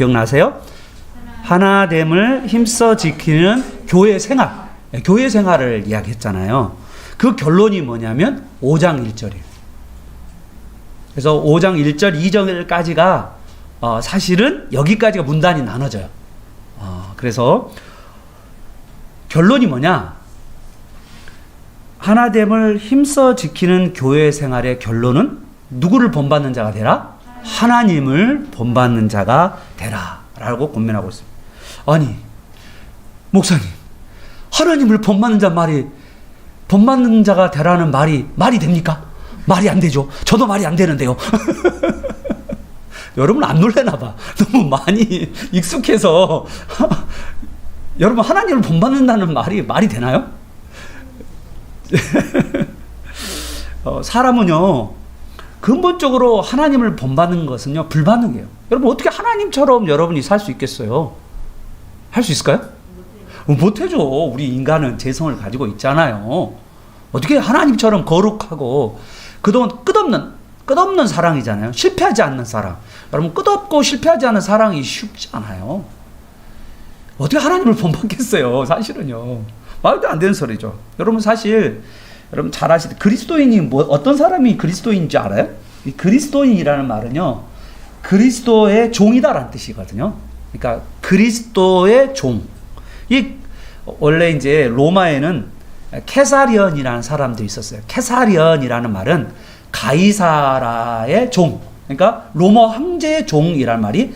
기억나세요? 하나됨을 힘써 지키는 교회 생활, 교회 생활을 이야기했잖아요. 그 결론이 뭐냐면 5장 1절이에요. 그래서 5장 1절, 2절까지가 사실은 여기까지가 문단이 나눠져요. 그래서 결론이 뭐냐? 하나됨을 힘써 지키는 교회 생활의 결론은 누구를 본받는 자가 되라? 하나님을 본받는 자가 되라 라고 권면하고 있습니다. 아니 목사님, 하나님을 본받는 자가 되라는 말이 됩니까? 말이 안 되죠. 저도 말이 안 되는데요. 여러분 안 놀래나 봐. 너무 많이 익숙해서 여러분 하나님을 본받는다는 말이 되나요? 사람은요 근본적으로 하나님을 본받는 것은요 불가능해요. 여러분 어떻게 하나님처럼 여러분이 살 수 있겠어요? 할 수 있을까요? 못하죠. 우리 인간은 재성을 가지고 있잖아요. 어떻게 하나님처럼 거룩하고 그동안 끝없는 사랑이잖아요. 실패하지 않는 사랑. 여러분 끝없고 실패하지 않는 사랑이 쉽지 않아요. 어떻게 하나님을 본받겠어요? 사실은요 말도 안 되는 소리죠. 여러분 사실 여러분 잘 아시듯 그리스도인이 어떤 사람이 그리스도인인지 알아요? 이 그리스도인이라는 말은요 그리스도의 종이다라는 뜻이거든요. 그러니까 그리스도의 종. 이 원래 이제 로마에는 케사리언이라는 사람들이 있었어요. 케사리언이라는 말은 가이사라의 종. 그러니까 로마 황제의 종이라는 말이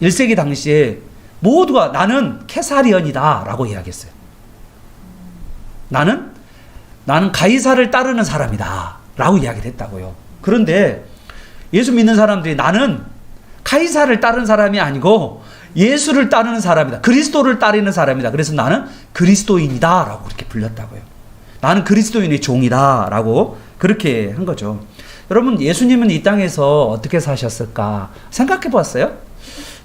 1세기 당시에 모두가 나는 케사리언이다 라고 이야기했어요. 나는 가이사를 따르는 사람이다 라고 이야기를 했다고요. 그런데 예수 믿는 사람들이 나는 가이사를 따르는 사람이 아니고 예수를 따르는 사람이다. 그리스도를 따르는 사람이다. 그래서 나는 그리스도인이다 라고 그렇게 불렸다고요. 나는 그리스도인의 종이다 라고 그렇게 한 거죠. 여러분 예수님은 이 땅에서 어떻게 사셨을까 생각해 보았어요?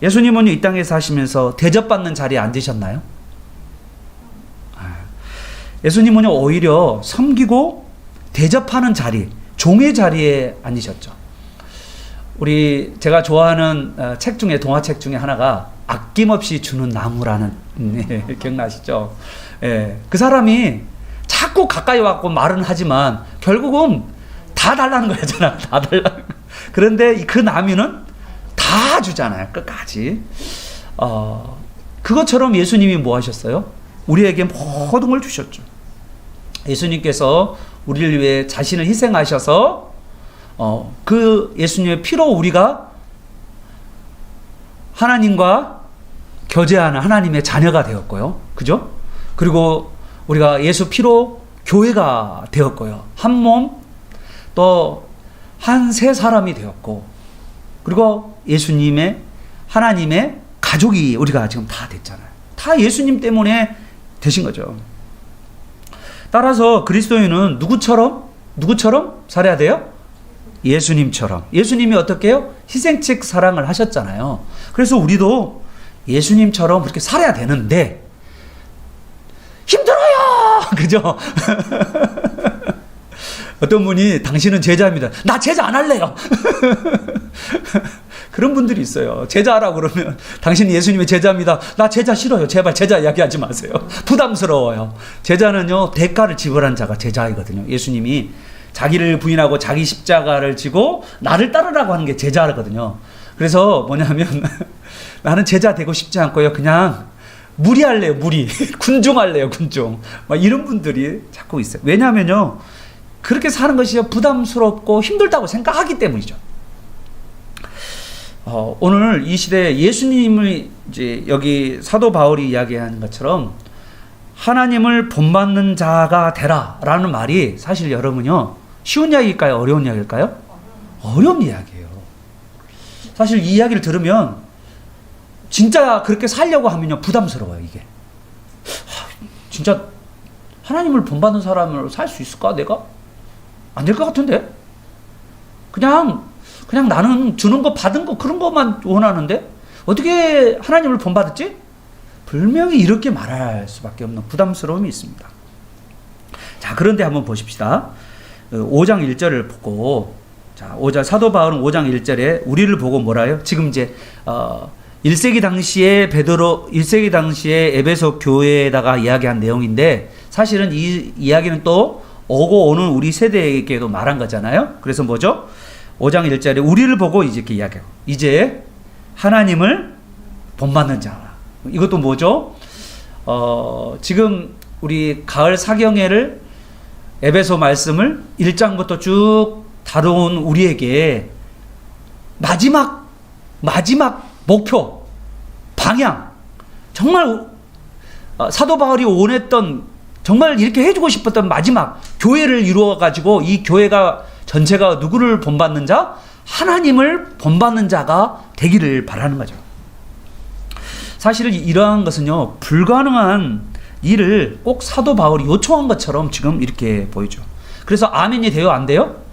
예수님은 이 땅에 사시면서 대접받는 자리에 앉으셨나요? 예수님은 오히려 섬기고 대접하는 자리, 종의 자리에 앉으셨죠. 제가 좋아하는 책 중에, 동화책 중에 하나가 아낌없이 주는 나무라는 기억나시죠? 그 사람이 자꾸 가까이 와서 말은 하지만 결국은 다 달라는 거잖아. 다 달라는 거. 그런데 그 나무는 다 주잖아요. 끝까지. 그것처럼 예수님이 뭐 하셨어요? 우리에게 모든 걸 주셨죠. 예수님께서 우리를 위해 자신을 희생하셔서 그 예수님의 피로 우리가 하나님과 교제하는 하나님의 자녀가 되었고요. 그죠? 그리고 우리가 예수 피로 교회가 되었고요. 한 몸, 또 한 세 사람이 되었고, 그리고 하나님의 가족이 우리가 지금 다 됐잖아요. 다 예수님 때문에 되신 거죠. 따라서 그리스도인은 누구처럼 살아야 돼요? 예수님처럼. 예수님이 어떻게 해요? 희생적 사랑을 하셨잖아요. 그래서 우리도 예수님처럼 그렇게 살아야 되는데 힘들어요. 그죠? 어떤 분이 당신은 제자입니다. 나 제자 안 할래요. 그런 분들이 있어요. 제자라고 그러면 당신 예수님의 제자입니다. 나 제자 싫어요. 제발 제자 이야기하지 마세요. 부담스러워요. 제자는요 대가를 지불한 자가 제자이거든요. 예수님이 자기를 부인하고 자기 십자가를 지고 나를 따르라고 하는 게 제자거든요. 그래서 뭐냐면 나는 제자 되고 싶지 않고요. 그냥 무리할래요. 무리. 군중할래요. 군중. 막 이런 분들이 자꾸 있어요. 왜냐하면요. 그렇게 사는 것이 부담스럽고 힘들다고 생각하기 때문이죠. 오늘 이 시대에 예수님을 이제 여기 사도 바울이 이야기하는 것처럼 하나님을 본받는 자가 되라라는 말이 사실 여러분요 쉬운 이야기일까요? 어려운 이야기일까요? 어려운 이야기예요. 사실 이 이야기를 들으면 진짜 그렇게 살려고 하면요 부담스러워요. 이게 진짜 하나님을 본받는 사람으로 살 수 있을까? 내가? 안 될 것 같은데? 그냥 나는 주는 거 받은 거 그런 것만 원하는데 어떻게 하나님을 본받았지? 분명히 이렇게 말할 수밖에 없는 부담스러움이 있습니다. 자, 그런데 한번 보십시다. 5장 1절을 보고 자, 사도 바울은 5장 1절에 우리를 보고 뭐라 해요? 지금 이제 1세기 당시에 1세기 당시에 에베소 교회에다가 이야기한 내용인데, 사실은 이 이야기는 또 오고 오는 우리 세대에게도 말한 거잖아요. 그래서 뭐죠? 5장 1절에 우리를 보고 이렇게 이야기해요. 이제 하나님을 본받는 자라. 이것도 뭐죠? 지금 우리 가을 사경회를 에베소 말씀을 1장부터 쭉 다뤄온 우리에게 마지막 목표, 방향, 정말 사도 바울이 원했던, 정말 이렇게 해주고 싶었던 마지막 교회를 이루어가지고, 이 교회가 전체가 누구를 본받는 자? 하나님을 본받는 자가 되기를 바라는 거죠. 사실 이러한 것은요, 불가능한 일을 꼭 사도 바울이 요청한 것처럼 지금 이렇게 보이죠. 그래서 아멘이 돼요? 안 돼요?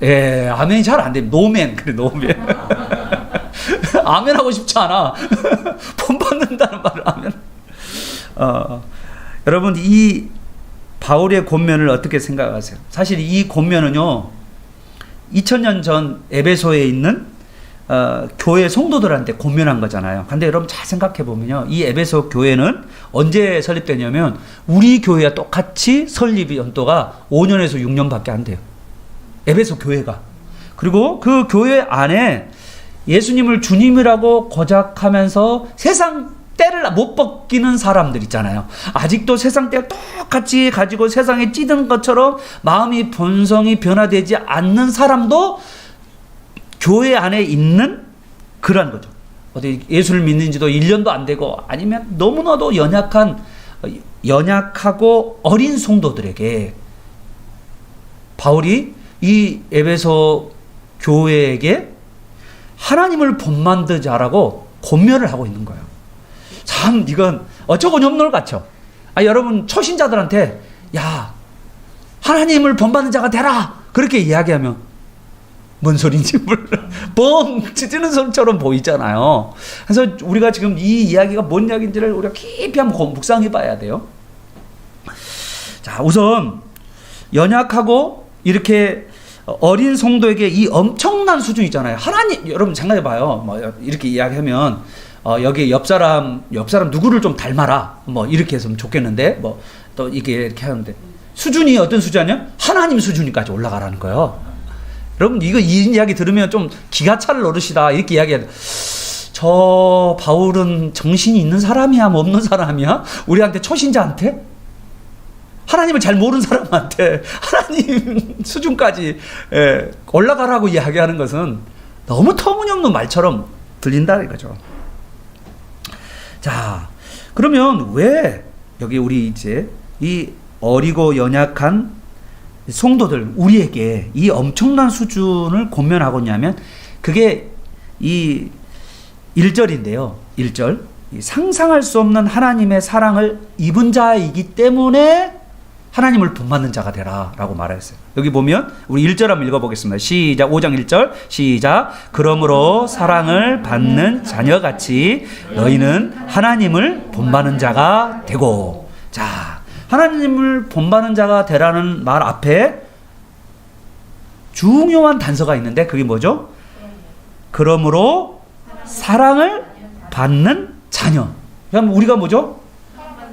예, 아멘이 잘 안 됩니다. 노멘, 그래, 노멘. 아멘 하고 싶지 않아. 본받는다는 말을 아멘. 여러분, 이 바울의 권면을 어떻게 생각하세요? 사실 이 권면은요, 2000년 전 에베소에 있는 교회 성도들한테 권면한 거잖아요. 근데 여러분 잘 생각해 보면요, 이 에베소 교회는 언제 설립되냐면 우리 교회와 똑같이 설립 연도가 5년에서 6년밖에 안 돼요. 에베소 교회가. 그리고 그 교회 안에 예수님을 주님이라고 고작하면서 세상 때를 못 벗기는 사람들 있잖아요. 아직도 세상 때를 똑같이 가지고 세상에 찌든 것처럼 마음이 본성이 변화되지 않는 사람도 교회 안에 있는 그런 거죠. 어디 예수를 믿는지도 1년도 안 되고, 아니면 너무나도 연약하고 어린 성도들에게 바울이 이 에베소 교회에게 하나님을 본받자라고 권면을 하고 있는 거예요. 참 이건 어쩌고 염놀 같죠. 여러분 초신자들한테 야, 하나님을 본받는 자가 되라 그렇게 이야기하면 뭔 소린지 뻥 찌르는 소리처럼 보이잖아요. 그래서 우리가 지금 이 이야기가 뭔 이야기인지를 우리가 깊이 한번 묵상해 봐야 돼요. 자, 우선 연약하고 이렇게 어린 성도에게 이 엄청난 수준 있잖아요. 하나님, 여러분 생각해 봐요. 뭐 이렇게 이야기하면 여기 옆 사람 누구를 좀 닮아라, 뭐 이렇게 했으면 좋겠는데, 뭐 또 이렇게 하는데 수준이 어떤 수준이냐? 하나님 수준까지 올라가라는 거예요. 여러분 이 이야기 들으면 좀 기가 찰 노릇이다 이렇게 이야기해요. 저 바울은 정신이 있는 사람이야, 뭐 없는 사람이야? 우리한테 초신자한테? 하나님을 잘 모르는 사람한테 하나님 수준까지 올라가라고 이야기하는 것은 너무 터무니없는 말처럼 들린다 이거죠. 자, 그러면 왜 여기 우리 이제 이 어리고 연약한 성도들 우리에게 이 엄청난 수준을 권면하고 있냐면, 그게 이 1절인데요. 1절. 상상할 수 없는 하나님의 사랑을 입은 자이기 때문에 하나님을 본받는 자가 되라 라고 말했어요. 여기 보면 우리 1절 한번 읽어보겠습니다. 시작. 5장 1절 시작. 그러므로 사랑을 받는 자녀같이 너희는 하나님을 본받는 자가 되고. 자, 하나님을 본받는 자가 되라는 말 앞에 중요한 단서가 있는데 그게 뭐죠? 그러므로 사랑을 받는 자녀. 그럼 우리가 뭐죠?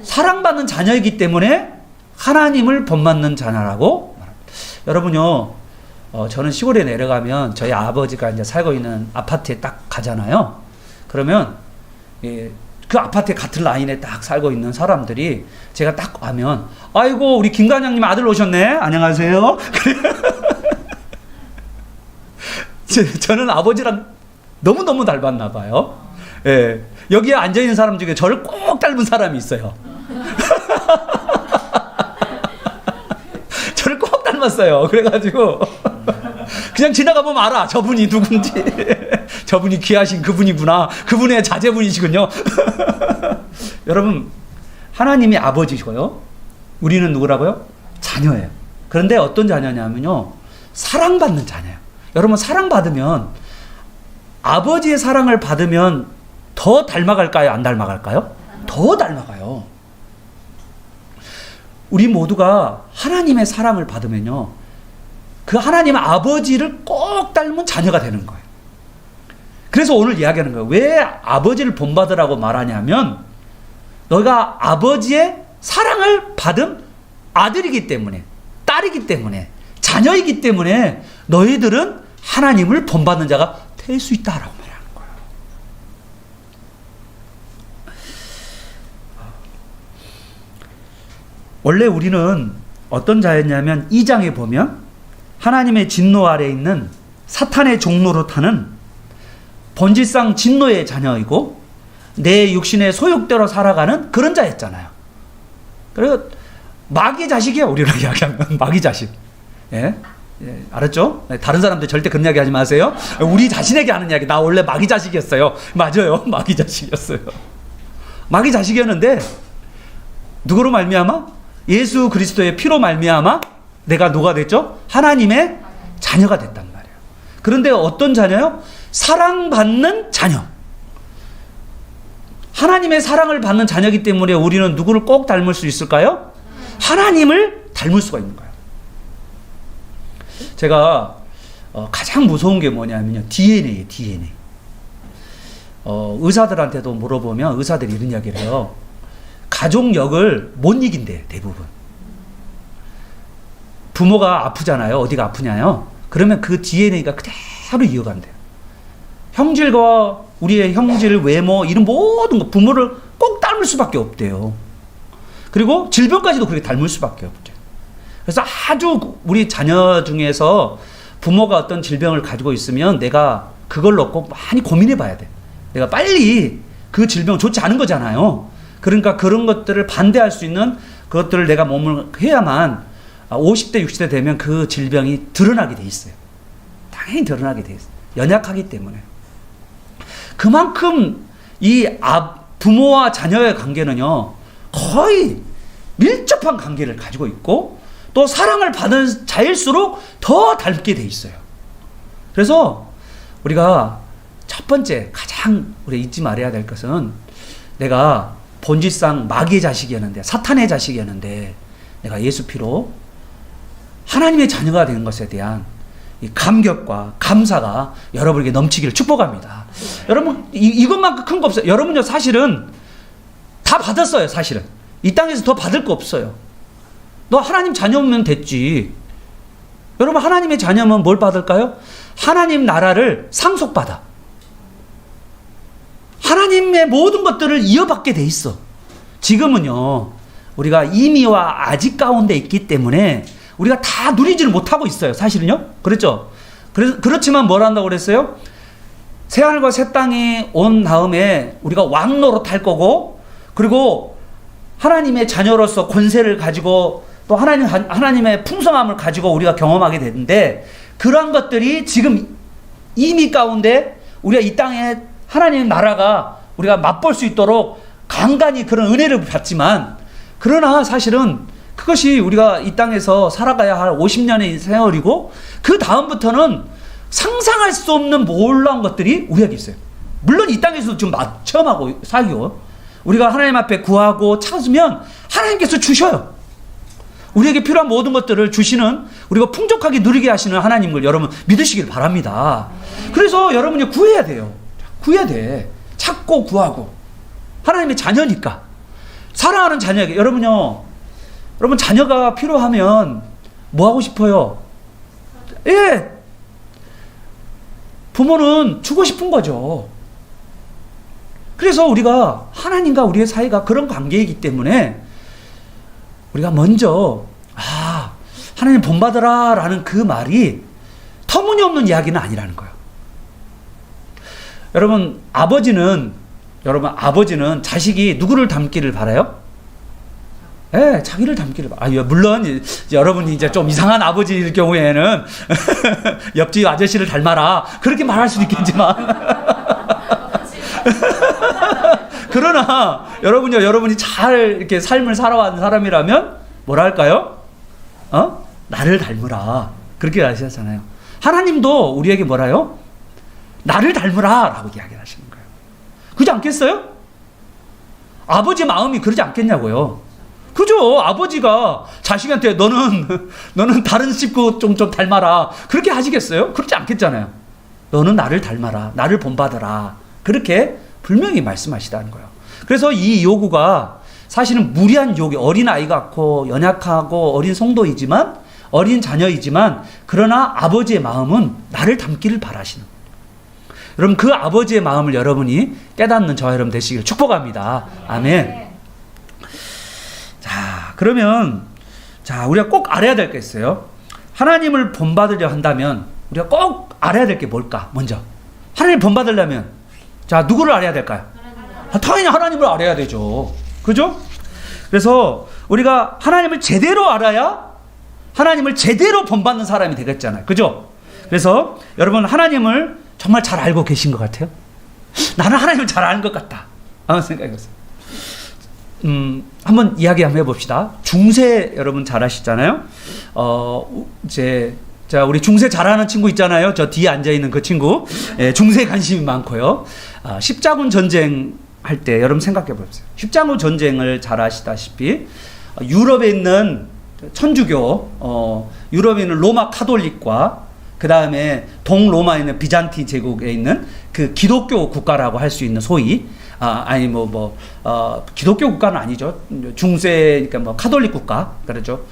사랑받는 자녀이기 때문에 하나님을 본받는 자녀라고 말합니다. 여러분요, 저는 시골에 내려가면 저희 아버지가 이제 살고 있는 아파트에 딱 가잖아요. 그러면 그 아파트에 같은 라인에 딱 살고 있는 사람들이 제가 딱 가면, 아이고 우리 김관장님 아들 오셨네, 안녕하세요. 저는 아버지랑 너무너무 닮았나 봐요. 예, 여기에 앉아있는 사람 중에 저를 꼭 닮은 사람이 있어요. 저를 꼭 닮았어요. 그래가지고 그냥 지나가보면 알아, 저분이 누군지. 저분이 귀하신 그분이구나, 그분의 자제분이시군요. 여러분, 하나님이 아버지시고요, 우리는 누구라고요? 자녀예요. 그런데 어떤 자녀냐면요, 사랑받는 자녀예요. 여러분, 사랑받으면, 아버지의 사랑을 받으면 더 닮아갈까요? 안 닮아갈까요? 더 닮아가요. 우리 모두가 하나님의 사랑을 받으면요, 그 하나님 아버지를 꼭 닮은 자녀가 되는 거예요. 그래서 오늘 이야기하는 거예요. 왜 아버지를 본받으라고 말하냐면 너희가 아버지의 사랑을 받은 아들이기 때문에, 딸이기 때문에, 자녀이기 때문에 너희들은 하나님을 본받는 자가 될 수 있다라고 말하는 거예요. 원래 우리는 어떤 자였냐면 2장에 보면 하나님의 진노 아래에 있는 사탄의 종로로 타는 본질상 진노의 자녀이고 내 육신의 소욕대로 살아가는 그런 자였잖아요. 그리고 마귀 자식이에요. 우리가 이야기하면 마귀 자식. 예? 예, 알았죠? 다른 사람들 절대 그런 이야기 하지 마세요. 우리 자신에게 하는 이야기. 나 원래 마귀 자식이었어요. 맞아요. 마귀 자식이었어요. 마귀 자식이었는데 누구로 말미암아? 예수 그리스도의 피로 말미암아 내가 누가 됐죠? 하나님의 자녀가 됐단 말이에요. 그런데 어떤 자녀요? 사랑받는 자녀. 하나님의 사랑을 받는 자녀이기 때문에 우리는 누구를 꼭 닮을 수 있을까요? 하나님을 닮을 수가 있는 거예요. 제가 가장 무서운 게 뭐냐면요, DNA예요. DNA. 의사들한테도 물어보면 의사들이 이런 이야기를 해요. 가족력을 못 이긴대요, 대부분. 부모가 아프잖아요. 어디가 아프냐요? 그러면 그 DNA가 그대로 이어간대요. 형질과 우리의 형질, 외모, 이런 모든 거 부모를 꼭 닮을 수밖에 없대요. 그리고 질병까지도 그렇게 닮을 수밖에 없대요. 그래서 아주 우리 자녀 중에서 부모가 어떤 질병을 가지고 있으면 내가 그걸로 꼭 많이 고민해 봐야 돼. 내가 빨리 그 질병 좋지 않은 거잖아요. 그러니까 그런 것들을 반대할 수 있는 그것들을 내가 몸을 해야만 50대, 60대 되면 그 질병이 드러나게 돼 있어요. 당연히 드러나게 돼 있어요. 연약하기 때문에. 그만큼 이 부모와 자녀의 관계는요, 거의 밀접한 관계를 가지고 있고 또 사랑을 받은 자일수록 더 닮게 돼 있어요. 그래서 우리가 첫 번째 가장 우리 잊지 말아야 될 것은 내가 본질상 마귀의 자식이었는데, 사탄의 자식이었는데 내가 예수 피로 하나님의 자녀가 되는 것에 대한 이 감격과 감사가 여러분에게 넘치기를 축복합니다. 여러분 이것만큼 큰 거 없어요. 여러분요 사실은 다 받았어요. 사실은 이 땅에서 더 받을 거 없어요. 너 하나님 자녀면 됐지. 여러분 하나님의 자녀면 뭘 받을까요? 하나님 나라를 상속받아. 하나님의 모든 것들을 이어받게 돼 있어. 지금은요 우리가 임의와 아직 가운데 있기 때문에 우리가 다 누리지를 못하고 있어요. 사실은요. 그렇죠? 그렇지만 뭘 한다고 그랬어요? 새하늘과 새 땅이 온 다음에 우리가 왕노릇 할 거고, 그리고 하나님의 자녀로서 권세를 가지고 또 하나님의 풍성함을 가지고 우리가 경험하게 되는데, 그러한 것들이 지금 이미 가운데 우리가 이 땅에 하나님 나라가 우리가 맛볼 수 있도록 간간히 그런 은혜를 받지만, 그러나 사실은 그것이 우리가 이 땅에서 살아가야 할 50년의 세월이고 그 다음부터는 상상할 수 없는 놀라운 것들이 우리에게 있어요. 물론 이 땅에서도 지금 체험하고 살기요. 우리가 하나님 앞에 구하고 찾으면 하나님께서 주셔요. 우리에게 필요한 모든 것들을 주시는, 우리가 풍족하게 누리게 하시는 하나님을 여러분 믿으시길 바랍니다. 그래서 여러분이 구해야 돼요. 구해야 돼. 찾고 구하고. 하나님의 자녀니까. 사랑하는 자녀에게 여러분 자녀가 필요하면 뭐 하고 싶어요? 예. 부모는 주고 싶은 거죠. 그래서 우리가 하나님과 우리의 사이가 그런 관계이기 때문에 우리가 먼저 하나님 본받으라 라는 그 말이 터무니없는 이야기는 아니라는 거예요. 여러분 아버지는 자식이 누구를 닮기를 바라요? 예, 자기를 닮기를 바라요. 물론 여러분이 이제 좀 이상한 아버지일 경우에는 옆집 아저씨를 닮아라 그렇게 말할 수도 있겠지만 그러나 여러분이 잘 이렇게 삶을 살아온 사람이라면 뭐라 할까요? 나를 닮으라 그렇게 하시잖아요. 하나님도 우리에게 뭐라요? 나를 닮으라 라고 이야기를 하시는 거예요. 그렇지 않겠어요? 아버지 마음이 그러지 않겠냐고요. 그죠? 아버지가 자식한테 너는 다른 식구 좀 닮아라. 그렇게 하시겠어요? 그렇지 않겠잖아요. 너는 나를 닮아라. 나를 본받아라. 그렇게 분명히 말씀하시다는 거예요. 그래서 이 요구가 사실은 무리한 요구, 어린아이 같고 연약하고 어린 성도이지만, 어린 자녀이지만, 그러나 아버지의 마음은 나를 닮기를 바라시는 거예요. 여러분, 그 아버지의 마음을 여러분이 깨닫는 저와 여러분 되시기를 축복합니다. 아멘. 자, 그러면, 자, 우리가 꼭 알아야 될 게 있어요. 하나님을 본받으려 한다면, 우리가 꼭 알아야 될 게 뭘까? 먼저. 하나님을 본받으려면, 자, 누구를 알아야 될까요? 당연히 하나님을 알아야 되죠. 그죠? 그래서 우리가 하나님을 제대로 알아야 하나님을 제대로 본받는 사람이 되겠잖아요. 그죠? 그래서 여러분, 하나님을 정말 잘 알고 계신 것 같아요? 나는 하나님을 잘 아는 것 같다. 아무 생각이었어요. 한번 이야기 한번 해봅시다. 중세 여러분 잘 아시잖아요. 자, 우리 중세 잘하는 친구 있잖아요. 저 뒤에 앉아있는 그 친구. 예, 중세 관심이 많고요. 십자군 전쟁 할 때 여러분 생각해 보세요. 십자군 전쟁을 잘 아시다시피 유럽에 있는 천주교, 유럽에 있는 로마 카톨릭과 그 다음에 동로마에 있는 비잔티 제국에 있는 그 기독교 국가라고 할 수 있는 소위, 기독교 국가는 아니죠. 중세, 그러니까 카톨릭 국가, 그렇죠.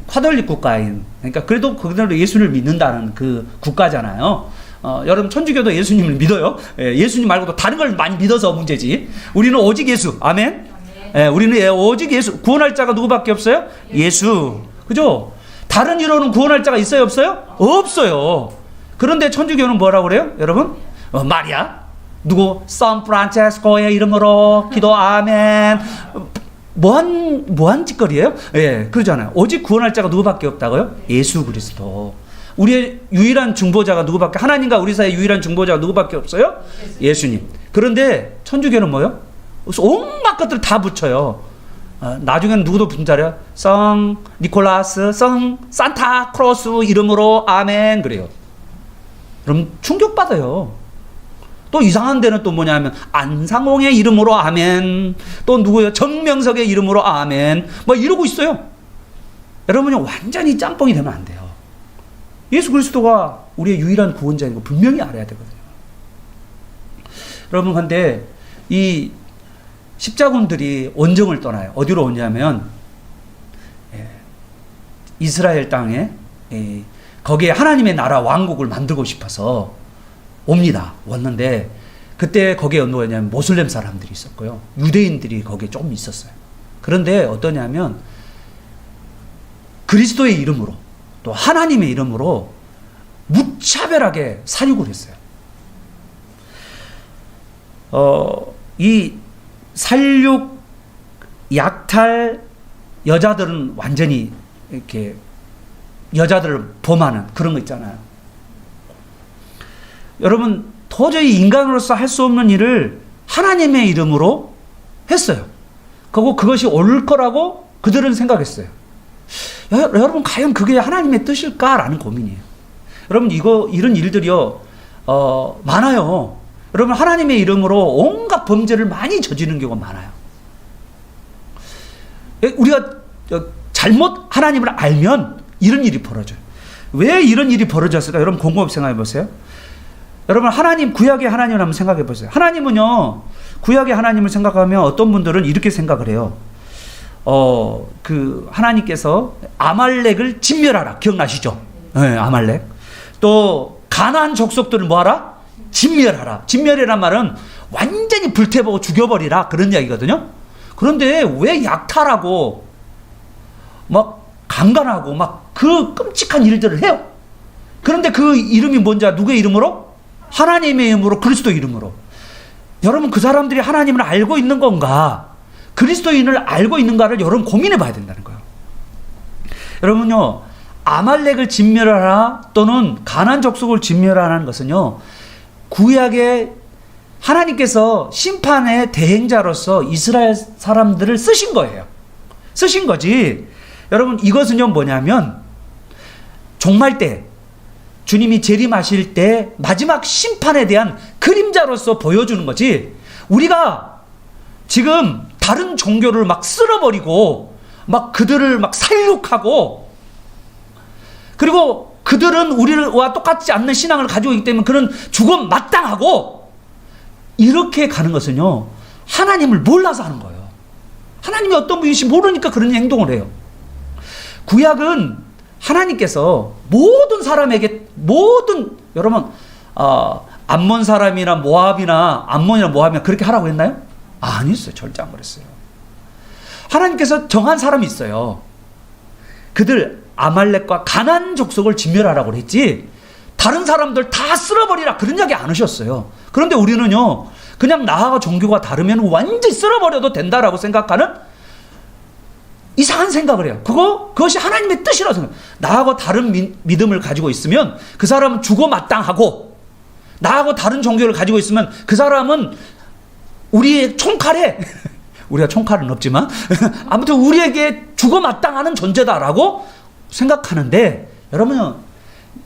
카톨릭 국가인, 그러니까 그래도 그대로 예수를 믿는다는 그 국가잖아요. 여러분, 천주교도 예수님을 믿어요. 예수님 말고도 다른 걸 많이 믿어서 문제지. 우리는 오직 예수. 아멘. 우리는 오직 예수. 구원할 자가 누구밖에 없어요? 예수. 그죠? 다른 이론은 구원할 자가 있어요, 없어요? 없어요. 그런데 천주교는 뭐라고 그래요? 여러분? 마리아? 누구? 샌프란체스코의 이름으로 기도 아멘. 뭐한 짓거리예요? 예, 그러잖아요. 오직 구원할 자가 누구밖에 없다고요? 예수 그리스도. 우리의 유일한 중보자가 누구밖에, 하나님과 우리 사이의 유일한 중보자가 누구밖에 없어요? 예수님. 그런데 천주교는 뭐요? 온갖 것들 다 붙여요. 나중에는 누구도 붙는 자리야? 성 니콜라스, 성 산타 크로스 이름으로 아멘 그래요. 그럼 충격받아요. 또 이상한 데는 또 뭐냐면 안상홍의 이름으로 아멘, 또 누구요? 정명석의 이름으로 아멘, 뭐 이러고 있어요. 여러분이 완전히 짬뽕이 되면 안 돼요. 예수 그리스도가 우리의 유일한 구원자인 거 분명히 알아야 되거든요. 여러분, 근데 이 십자군들이 원정을 떠나요. 어디로 오냐면 이스라엘 땅에, 거기에 하나님의 나라 왕국을 만들고 싶어서 옵니다. 왔는데 그때 거기에 뭐냐면 모슬렘 사람들이 있었고요. 유대인들이 거기에 좀 있었어요. 그런데 어떠냐면 그리스도의 이름으로 또 하나님의 이름으로 무차별하게 살육을 했어요. 이 살육, 약탈, 여자들은 완전히 이렇게 여자들을 범하는 그런 거 있잖아요. 여러분, 도저히 인간으로서 할 수 없는 일을 하나님의 이름으로 했어요. 그리고 그것이 옳을 거라고 그들은 생각했어요. 여러분, 과연 그게 하나님의 뜻일까라는 고민이에요. 여러분, 이런 일들이요, 많아요. 여러분, 하나님의 이름으로 온갖 범죄를 많이 저지르는 경우가 많아요. 우리가 잘못 하나님을 알면 이런 일이 벌어져요. 왜 이런 일이 벌어졌을까? 여러분, 곰곰이 생각해 보세요. 여러분, 하나님, 구약의 하나님을 한번 생각해 보세요. 하나님은요, 구약의 하나님을 생각하면 어떤 분들은 이렇게 생각을 해요. 하나님께서 아말렉을 진멸하라. 기억나시죠? 네, 아말렉. 또 가나안 족속들을 뭐하라? 진멸하라. 진멸이란 말은 완전히 불태우고 죽여버리라, 그런 이야기거든요. 그런데 왜 약탈하고 막 강간하고 막 그 끔찍한 일들을 해요? 그런데 그 이름이 뭔지, 누구의 이름으로? 하나님의 이름으로, 그리스도 이름으로. 여러분, 그 사람들이 하나님을 알고 있는 건가, 그리스도인을 알고 있는가를 여러분 고민해 봐야 된다는 거예요. 여러분요, 아말렉을 진멸하라 또는 가나안 족속을 진멸하라는 것은요, 구약의 하나님께서 심판의 대행자로서 이스라엘 사람들을 쓰신 거예요. 쓰신 거지. 여러분, 이것은요 뭐냐면 종말 때, 주님이 재림하실 때 마지막 심판에 대한 그림자로서 보여주는 거지, 우리가 지금 다른 종교를 막 쓸어버리고 막 그들을 막 살육하고, 그리고 그들은 우리와 똑같지 않는 신앙을 가지고 있기 때문에 그는 죽음 마땅하고, 이렇게 가는 것은요, 하나님을 몰라서 하는 거예요. 하나님이 어떤 분이신지 모르니까 그런 행동을 해요. 구약은 하나님께서 모든 사람에게, 여러분, 암몬 사람이나 모압이나, 암몬이나 모압이나 그렇게 하라고 했나요? 아니었어요. 절대 안 그랬어요. 하나님께서 정한 사람이 있어요. 그들 아말렉과 가나안 족속을 진멸하라고 했지, 다른 사람들 다 쓸어버리라 그런 이야기 안 하셨어요. 그런데 우리는요, 그냥 나하고 종교가 다르면 완전히 쓸어버려도 된다라고 생각하는 이상한 생각을 해요. 그것이 하나님의 뜻이라고 생각해요. 나하고 다른 믿음을 가지고 있으면 그 사람은 죽어 마땅하고, 나하고 다른 종교를 가지고 있으면 그 사람은 우리의 총칼에 우리가 총칼은 없지만 아무튼 우리에게 죽어 마땅하는 존재다라고 생각하는데, 여러분,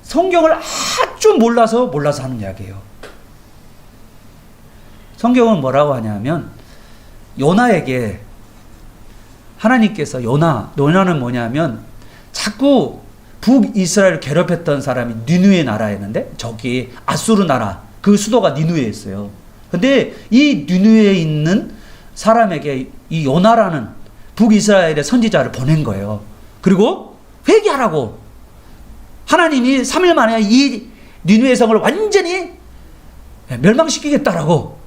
성경을 아주 몰라서 하는 이야기예요. 성경은 뭐라고 하냐면, 요나에게 하나님께서 요나는 뭐냐면, 자꾸 북이스라엘을 괴롭혔던 사람이 니느웨 나라였는데, 저기 아수르 나라 그 수도가 니느웨에 있어요. 근데 이 니느웨에 있는 사람에게 이 요나라는 북이스라엘의 선지자를 보낸 거예요. 그리고 회개하라고, 하나님이 3일 만에 이 니느웨 성을 완전히 멸망시키겠다라고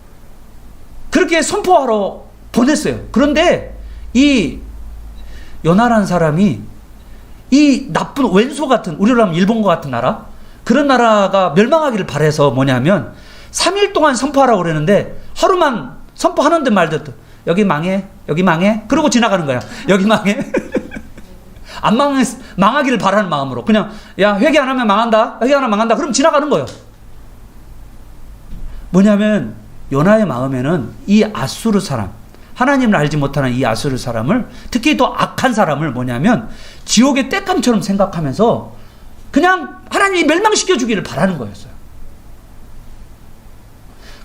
그렇게 선포하러 보냈어요. 그런데 이 요나라는 사람이 이 나쁜 왼소 같은, 우리로 하면 일본과 같은 나라, 그런 나라가 멸망하기를 바라서 뭐냐면 3일 동안 선포하라고 그러는데, 하루만 선포하는데 말듯 여기 망해, 여기 망해, 그러고 지나가는 거야. 여기 망해. 안 망하기를 바라는 마음으로 그냥, 야, 회개 안 하면 망한다, 회개 안 하면 망한다, 그럼 지나가는 거예요. 뭐냐면 요나의 마음에는 이 아수르 사람, 하나님을 알지 못하는 이 아수르 사람을, 특히 더 악한 사람을 뭐냐면 지옥의 땔감처럼 생각하면서 그냥 하나님이 멸망시켜 주기를 바라는 거였어요.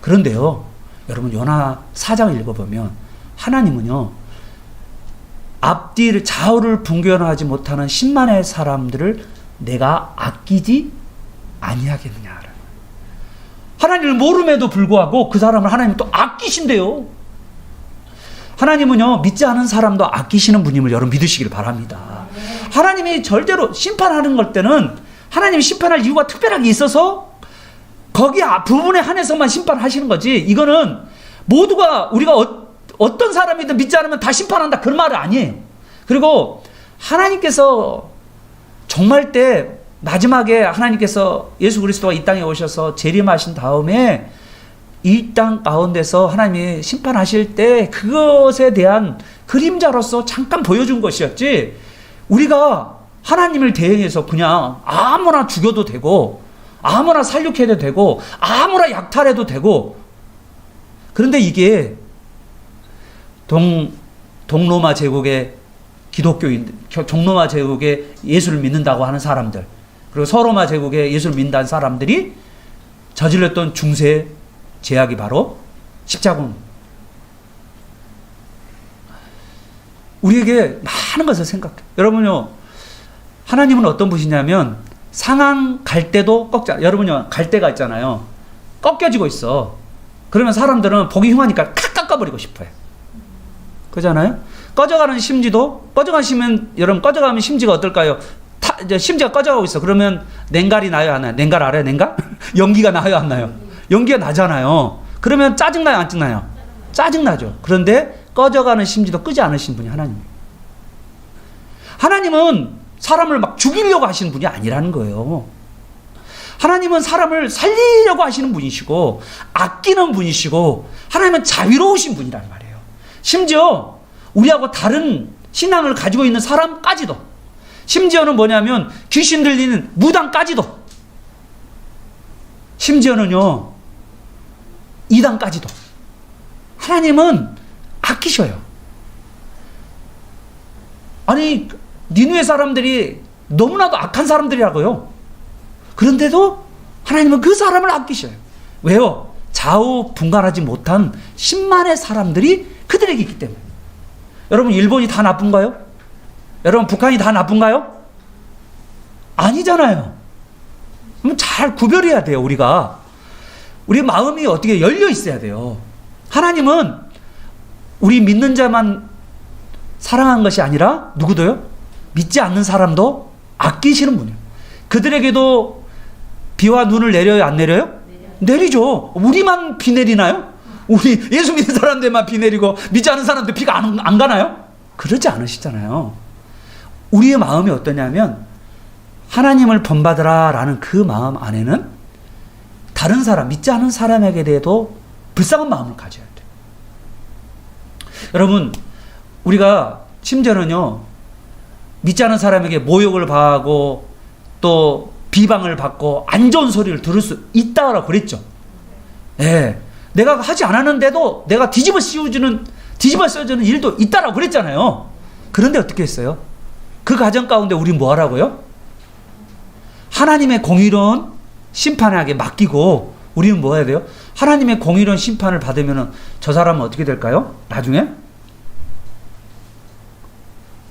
그런데요, 여러분, 요나 4장을 읽어보면 하나님은요, 앞뒤를 좌우를 분별하지 못하는 10만의 사람들을 내가 아끼지 아니하겠느냐. 하나님을 모름에도 불구하고 그 사람을 하나님이 또 아끼신대요. 하나님은요, 믿지 않은 사람도 아끼시는 분임을 여러분 믿으시길 바랍니다. 하나님이 절대로 심판하는 걸 때는 하나님이 심판할 이유가 특별하게 있어서 거기 부분에 한해서만 심판하시는 거지, 이거는 모두가, 우리가 어떤 사람이든 믿지 않으면 다 심판한다 그런 말은 아니에요. 그리고 하나님께서 종말 때 마지막에 하나님께서 예수 그리스도가 이 땅에 오셔서 재림하신 다음에 이 땅 가운데서 하나님이 심판하실 때 그것에 대한 그림자로서 잠깐 보여준 것이었지, 우리가 하나님을 대행해서 그냥 아무나 죽여도 되고 아무나 살육해도 되고 아무나 약탈해도 되고, 그런데 이게 동로마 제국의 기독교인, 종로마 제국의 예수를 믿는다고 하는 사람들, 그리고 서로마 제국의 예수를 믿는다는 사람들이 저질렀던 중세 죄악이 바로 십자군. 우리에게 많은 것을 생각해. 여러분요, 하나님은 어떤 분이냐면 상한 갈대도 여러분요, 갈대가 있잖아요. 꺾여지고 있어. 그러면 사람들은 보기 흉하니까 칵 깎아버리고 싶어요. 그렇잖아요? 꺼져가는 심지도, 여러분, 꺼져가면 심지가 어떨까요? 이제 심지가 꺼져가고 있어. 그러면 냉갈이 나요, 안 나요? 냉갈 알아요, 냉갈? 연기가 나요, 안 나요? 연기가 나잖아요. 그러면 짜증나요, 안 짜증나요? 짜증나죠. 그런데 꺼져가는 심지도 끄지 않으신 분이 하나님이에요. 하나님은 사람을 막 죽이려고 하시는 분이 아니라는 거예요. 하나님은 사람을 살리려고 하시는 분이시고 아끼는 분이시고, 하나님은 자비로우신 분이란 말이에요. 심지어 우리하고 다른 신앙을 가지고 있는 사람까지도, 심지어는 뭐냐면 귀신 들리는 무당까지도, 심지어는요 이단까지도 하나님은 아끼셔요. 아니, 니느웨 사람들이 너무나도 악한 사람들이라고요. 그런데도 하나님은 그 사람을 아끼셔요. 왜요? 좌우 분간하지 못한 10만의 사람들이 그들에게 있기 때문에. 여러분, 일본이 다 나쁜가요? 여러분 북한이 다 나쁜가요? 아니잖아요. 그럼 잘 구별해야 돼요. 우리 마음이 어떻게 열려 있어야 돼요. 하나님은 우리 믿는 자만 사랑한 것이 아니라 누구도요? 믿지 않는 사람도 아끼시는 분이에요. 그들에게도 비와 눈을 내려요, 안 내려요? 내리죠. 우리만 비 내리나요? 우리 예수 믿는 사람들만 비 내리고 믿지 않는 사람들 비가 안 가나요? 그러지 않으시잖아요. 우리의 마음이 어떠냐면 하나님을 본받으라 라는 그 마음 안에는 다른 사람, 믿지 않은 사람에게 대해도 불쌍한 마음을 가져야 돼요. 여러분, 우리가 심지어는요, 믿지 않은 사람에게 모욕을 당하고 또 비방을 받고 안 좋은 소리를 들을 수 있다고 그랬죠. 예. 내가 하지 않았는데도 내가 뒤집어 써주는 일도 있다라고 그랬잖아요. 그런데 어떻게 했어요? 그 가정 가운데 우린 뭐 하라고요? 하나님의 공의로운 심판하게 맡기고 우리는 뭐 해야 돼요? 하나님의 공의로운 심판을 받으면 저 사람은 어떻게 될까요? 나중에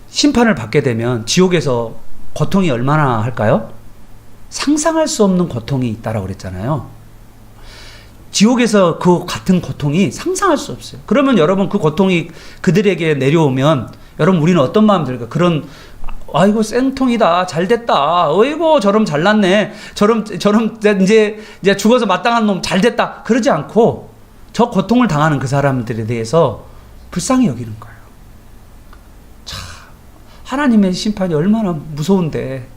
심판을 받게 되면 지옥에서 고통이 얼마나 할까요? 상상할 수 없는 고통이 있다라고 그랬잖아요. 지옥에서 그 같은 고통이 상상할 수 없어요. 그러면 여러분 그 고통이 그들에게 내려오면 여러분 우리는 어떤 마음 들까? 그런 아이고 쌩통이다 잘됐다 어이고 저럼 잘났네 저럼 이제 죽어서 마땅한 놈 잘됐다 그러지 않고 저 고통을 당하는 그 사람들에 대해서 불쌍히 여기는 거예요. 참 하나님의 심판이 얼마나 무서운데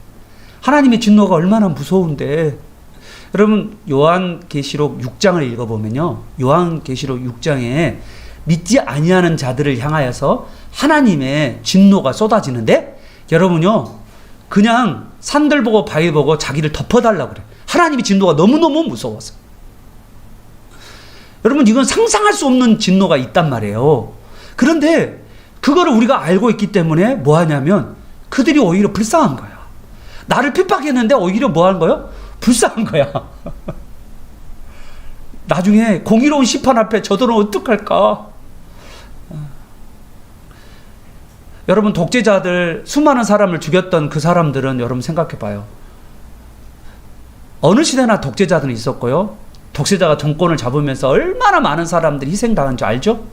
하나님의 진노가 얼마나 무서운데 여러분 요한계시록 6장을 읽어보면요 요한계시록 6장에 믿지 아니하는 자들을 향하여서 하나님의 진노가 쏟아지는데 여러분요 그냥 산들 보고 바위 보고 자기를 덮어달라고 그래. 하나님의 진노가 너무너무 무서워서. 여러분 이건 상상할 수 없는 진노가 있단 말이에요. 그런데 그거를 우리가 알고 있기 때문에 뭐 하냐면 그들이 오히려 불쌍한 거야. 나를 핍박했는데 오히려 뭐 하는 거예요? 불쌍한 거야. 나중에 공의로운 심판 앞에 저들은 어떡할까? 여러분 독재자들 수많은 사람을 죽였던 그 사람들은 여러분 생각해 봐요. 어느 시대나 독재자들은 있었고요. 독재자가 정권을 잡으면서 얼마나 많은 사람들이 희생당한 줄 알죠?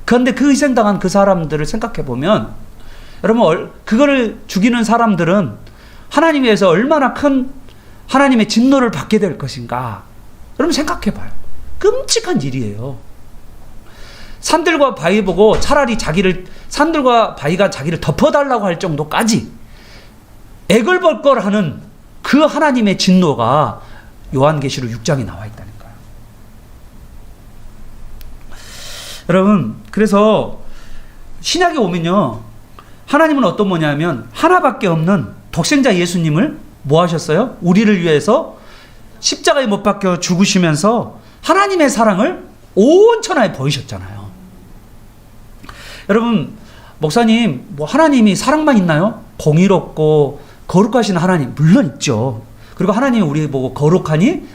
그런데 그 희생당한 그 사람들을 생각해 보면 여러분 그거를 죽이는 사람들은 하나님에 의해서 얼마나 큰 하나님의 진노를 받게 될 것인가. 여러분 생각해 봐요. 끔찍한 일이에요. 산들과 바위 보고 차라리 산들과 바위가 자기를 덮어달라고 할 정도까지 애걸벌걸하는 그 하나님의 진노가 요한계시록 6장에 나와 있다는 거예요. 여러분 그래서 신약에 오면요 하나님은 어떤 뭐냐면 하나밖에 없는 독생자 예수님을 뭐 하셨어요? 우리를 위해서 십자가에 못 박혀 죽으시면서 하나님의 사랑을 온 천하에 보이셨잖아요. 여러분 목사님 뭐 하나님이 사랑만 있나요? 공의롭고 거룩하신 하나님 물론 있죠. 그리고 하나님이 우리 보고 거룩하니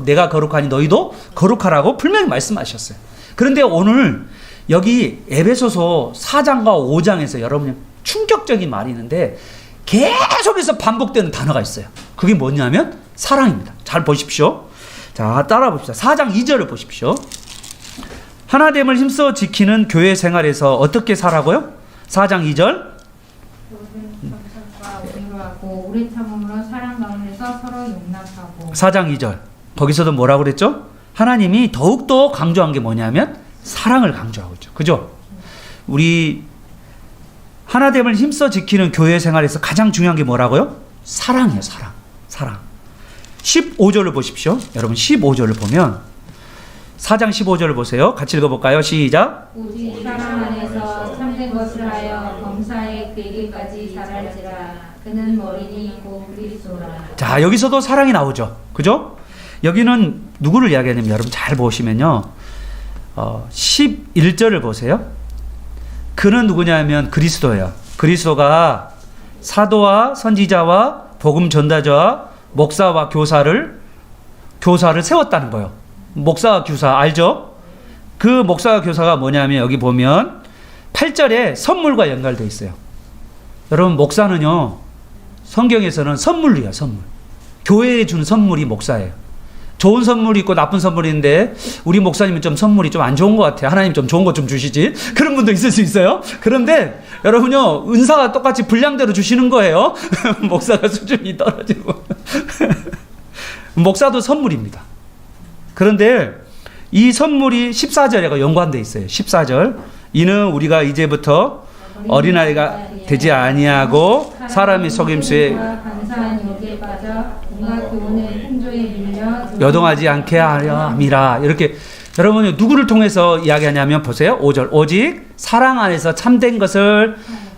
내가 거룩하니 너희도 거룩하라고 분명히 말씀하셨어요. 그런데 오늘 여기 에베소서 4장과 5장에서 여러분이 충격적인 말이 있는데 계속해서 반복되는 단어가 있어요. 그게 뭐냐면 사랑입니다. 잘 보십시오. 자 따라 봅시다. 4장 2절을 보십시오. 하나됨을 힘써 지키는 교회 생활에서 어떻게 살아고요? 4장 2절. 오래 참음으로 사랑 가운데서 서로 용납하고. 4장 2절. 거기서도 뭐라고 그랬죠? 하나님이 더욱더 강조한 게 뭐냐면 사랑을 강조하고 있죠. 그죠? 우리 하나됨을 힘써 지키는 교회 생활에서 가장 중요한 게 뭐라고요? 사랑이에요. 사랑. 15절을 보십시오. 여러분 15절을 보면 4장 15절을 보세요. 같이 읽어볼까요? 시작. 오직 사랑 안에서 참된 것을 하여 범사에 그에게까지 자랄지라. 그는 머리니 곧 그리스도라. 자 여기서도 사랑이 나오죠. 그죠? 여기는 누구를 이야기하냐면 여러분 잘 보시면요 11절을 보세요. 그는 누구냐면 그리스도예요. 그리스도가 사도와 선지자와 복음 전달자와 목사와 교사를 세웠다는 거예요. 목사와 교사 알죠? 그 목사와 교사가 뭐냐면 여기 보면 8절에 선물과 연결되어 있어요. 여러분, 목사는요, 성경에서는 선물이에요, 선물. 교회에 주는 선물이 목사예요. 좋은 선물이 있고 나쁜 선물이 있는데 우리 목사님은 좀 선물이 좀 안 좋은 것 같아요. 하나님 좀 좋은 것 좀 주시지. 그런 분도 있을 수 있어요. 그런데 여러분요, 은사가 똑같이 분량대로 주시는 거예요. 목사가 수준이 떨어지고. 목사도 선물입니다. 그런데 이 선물이 14절에 연관되어 있어요. 14절. 이는 우리가 이제부터 어린아이가 되지 아니하고 사람이 속임수에 간사한 욕에 빠져 온갖 교훈의 풍조에 밀려 여동하지 않게 하려 함이라. 이렇게 여러분이 누구를 통해서 이야기하냐면 보세요. 5절. 오직 사랑 안에서 참된 것을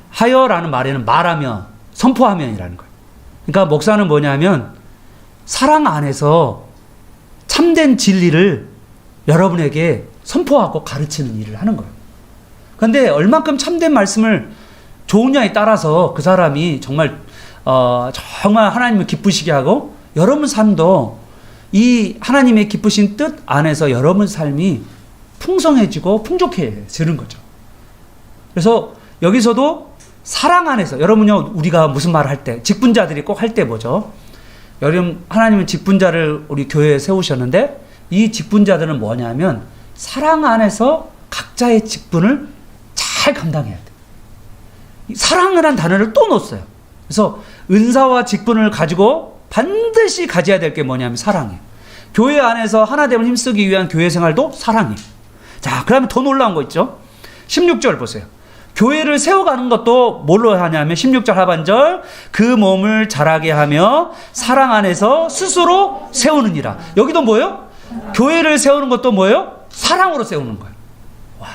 하여라는 말에는 말하며 선포하면이라는 거예요. 그러니까 목사는 뭐냐면 사랑 안에서 참된 진리를 여러분에게 선포하고 가르치는 일을 하는 거예요. 그런데 얼만큼 참된 말씀을 좋으냐에 따라서 그 사람이 정말 하나님을 기쁘시게 하고 여러분 삶도 이 하나님의 기쁘신 뜻 안에서 여러분 삶이 풍성해지고 풍족해지는 거죠. 그래서 여기서도 사랑 안에서 여러분요, 우리가 무슨 말을 할 때 직분자들이 꼭 할 때 뭐죠? 여러분, 하나님은 직분자를 우리 교회에 세우셨는데 이 직분자들은 뭐냐면 사랑 안에서 각자의 직분을 잘 감당해야 돼. 사랑이라는 단어를 또 넣었어요. 그래서 은사와 직분을 가지고 반드시 가져야 될 게 뭐냐면 사랑이에요. 교회 안에서 하나됨을 힘쓰기 위한 교회 생활도 사랑이에요. 자, 그러면 더 놀라운 거 있죠? 16절 보세요. 교회를 세워가는 것도 뭘로 하냐면 16절 하반절, 그 몸을 자라게 하며 사랑 안에서 스스로 세우느니라. 여기도 뭐예요? 교회를 세우는 것도 뭐예요? 사랑으로 세우는 거예요. 와,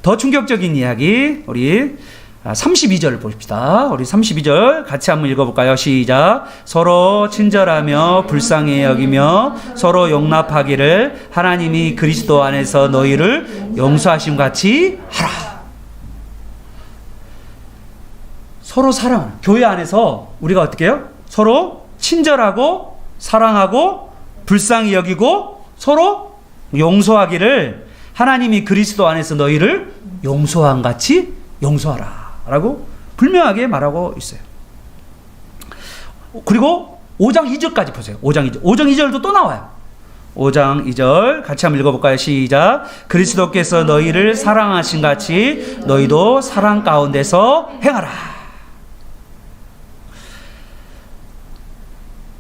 더 충격적인 이야기, 우리 32절 봅시다. 우리 32절 같이 한번 읽어볼까요? 시작. 서로 친절하며 불쌍히 여기며 서로 용납하기를 하나님이 그리스도 안에서 너희를 용서하심 같이 하라. 서로 사랑. 교회 안에서 우리가 어떻게 해요? 서로 친절하고 사랑하고 불쌍히 여기고 서로 용서하기를 하나님이 그리스도 안에서 너희를 용서한 같이 용서하라 라고 분명하게 말하고 있어요. 그리고 5장 2절까지 보세요. 5장 2절도 또 나와요. 5장 2절 같이 한번 읽어볼까요? 시작. 그리스도께서 너희를 사랑하신 같이 너희도 사랑 가운데서 행하라.